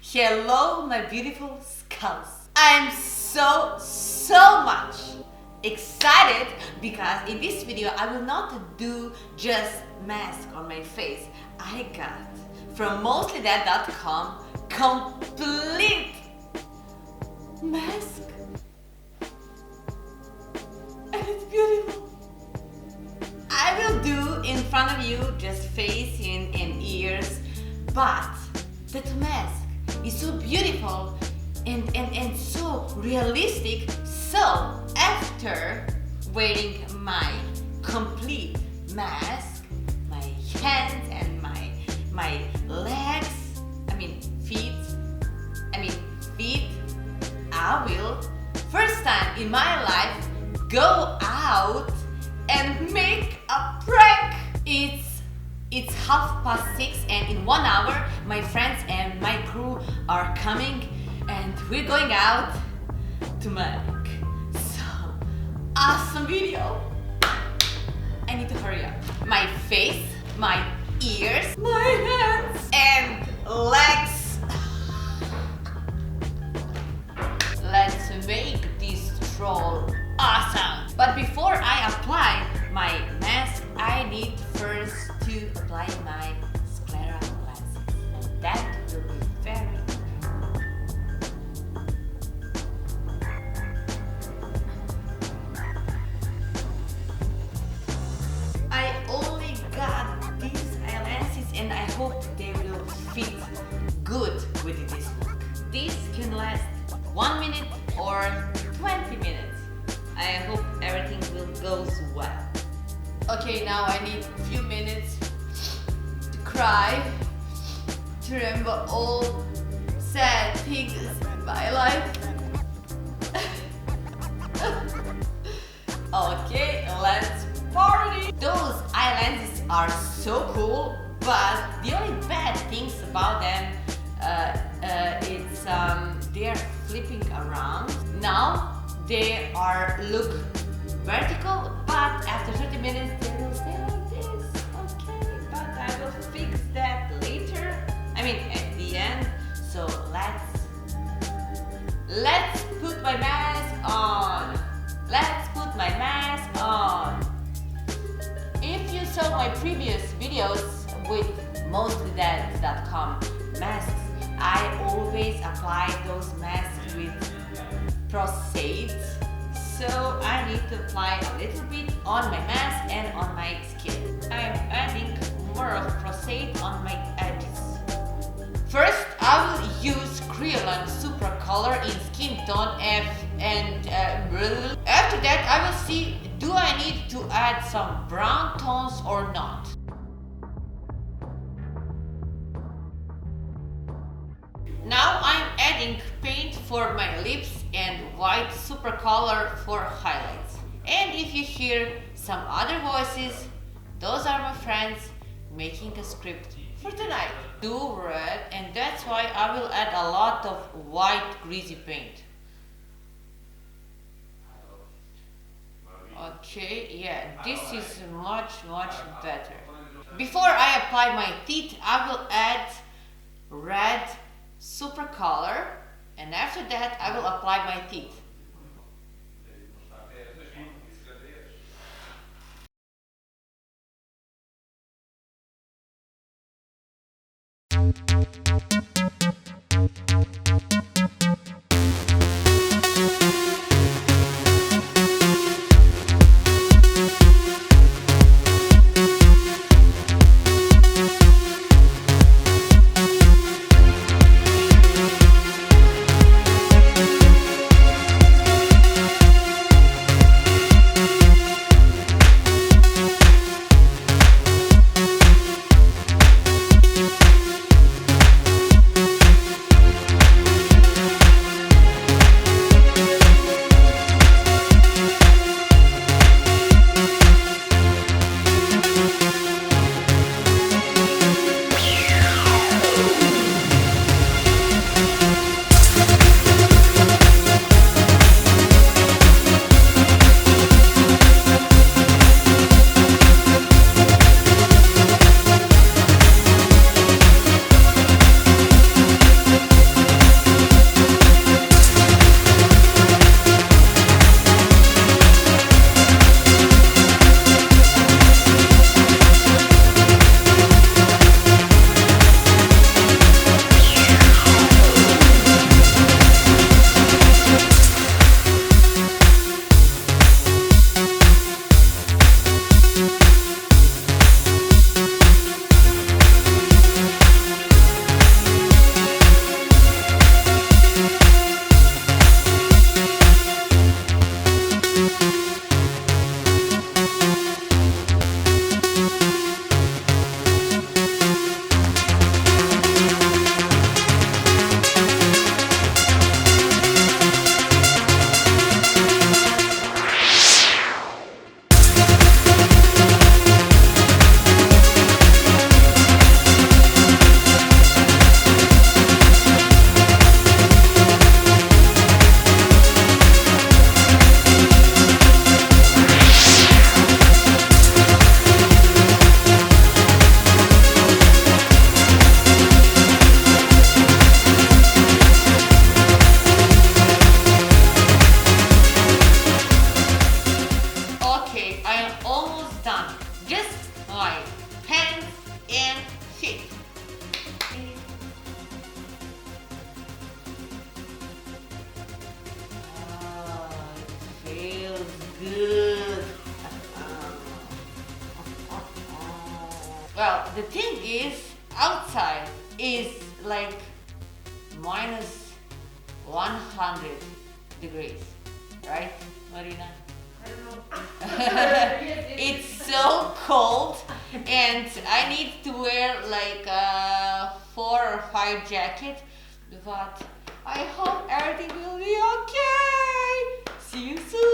Hello, my beautiful skulls. I'm so much excited because in this video I will not do just mask on my face. I got from mostlythat.com complete mask and it's beautiful. I will do in front of you just face and ears, but that mask is so beautiful and so realistic. So after wearing my complete mask, my hands and my legs, feet, I will first time in my life go out and make a prank. It's 6:30 and in 1 hour my friends and my crew are coming and we're going out to make some awesome video. I need to hurry up. My face, my ears, my hands and legs. Let's make this troll awesome. But before I apply my mask, I need first to apply my sclera lenses. That will be very I only got these eyelashes and I hope they will fit good with this look. This can last 1 minute or 20 minutes. I hope everything will go well. Okay, now I need a few minutes to cry, to remember all sad things in my life. Okay, let's party! Those eyelashes are so cool, but the only bad things about them it's they are flipping around. Now they are look vertical, but after 30 minutes they will stay like this. Okay, but I will fix that later. At the end. So let's put my mask on. Let's put my mask on. If you saw my previous videos with mostlythat.com masks, I always apply those masks with prostate. So I need to apply a little bit on my mask and on my skin. I am adding more of prostate on my edges. First, I will use Creolon Super Color in Skin Tone F and after that I will see do I need to add some brown tones or not. Now I'm adding paint for my lips and white super color for highlights. And if you hear some other voices, those are my friends making a script for tonight. Do red, and that's why I will add a lot of white greasy paint. Okay, yeah, this is much better. Before I apply my teeth, I will add red super color, and after that I will apply my teeth. the thing is, outside is like minus 100 degrees, right, Marina? I don't know. It's so cold, and I need to wear like 4 or 5 jackets, but I hope everything will be okay. See you soon.